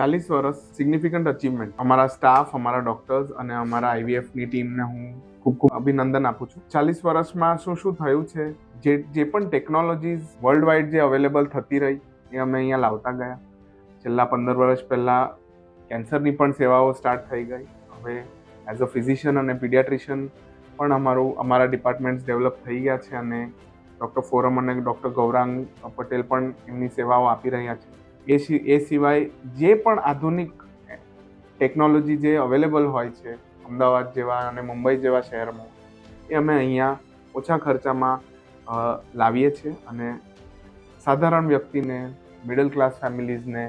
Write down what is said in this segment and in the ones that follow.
40 વર્ષ significant achievement. અમારા staff, અમારા ડોક્ટર્સ અને અમારા આઈવીએફની ટીમને હું ખૂબ ખૂબ અભિનંદન આપું છું. 40 વર્ષમાં શું થયું છે, જે પણ ટેકનોલોજીઝ વર્લ્ડ વાઇડ જે અવેલેબલ થતી રહી એ અમે અહીંયા લાવતા ગયા. છેલ્લા 15 વર્ષ પહેલાં કેન્સરની પણ સેવાઓ સ્ટાર્ટ થઈ ગઈ. હવે એઝ અ ફિઝિશિયન અને પીડિયાટ્રિશિયન પણ અમારા ડિપાર્ટમેન્ટ્સ ડેવલપ થઈ ગયા છે અને ડૉક્ટર ફોરમ અને ડૉક્ટર ગૌરાંગ પટેલ પણ એમની સેવાઓ આપી રહ્યા છે. એ સિવાય જે પણ આધુનિક ટેકનોલોજી જે અવેલેબલ હોય છે અમદાવાદ જેવા અને મુંબઈ જેવા શહેરમાં, એ અમે અહીંયા ઓછા ખર્ચામાં લાવીએ છીએ અને સાધારણ વ્યક્તિને, મિડલ ક્લાસ ફેમિલીઝને,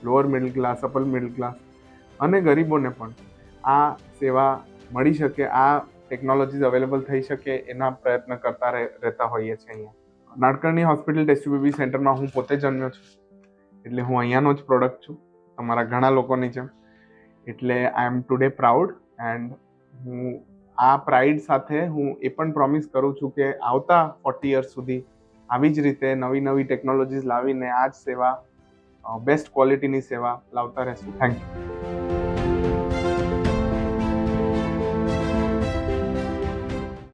lower middle class, upper middle class અને ગરીબોને પણ આ સેવા મળી શકે, આ ટેકનોલોજીઝ અવેલેબલ થઈ શકે એના પ્રયત્ન કરતા રહેતા હોઈએ છીએ. અહીંયા નાડકર્ણી હોસ્પિટલ ટેસ્ટ બેબી સેન્ટરમાં હું પોતે જન્મ્યો છું, એટલે હું અહીંયાનો જ પ્રોડક્ટ છું, તમારા ઘણા લોકોની જેમ. એટલે આઈ એમ ટુડે પ્રાઉડ એન્ડ હું આ પ્રાઇડ સાથે હું એ પણ પ્રોમિસ કરું છું કે આવતા 40 યર્સ સુધી આવી જ રીતે નવી નવી ટેકનોલોજીસ લાવીને આ જ સેવા, બેસ્ટ ક્વોલિટીની સેવા લાવતા રહેશું. Thank you.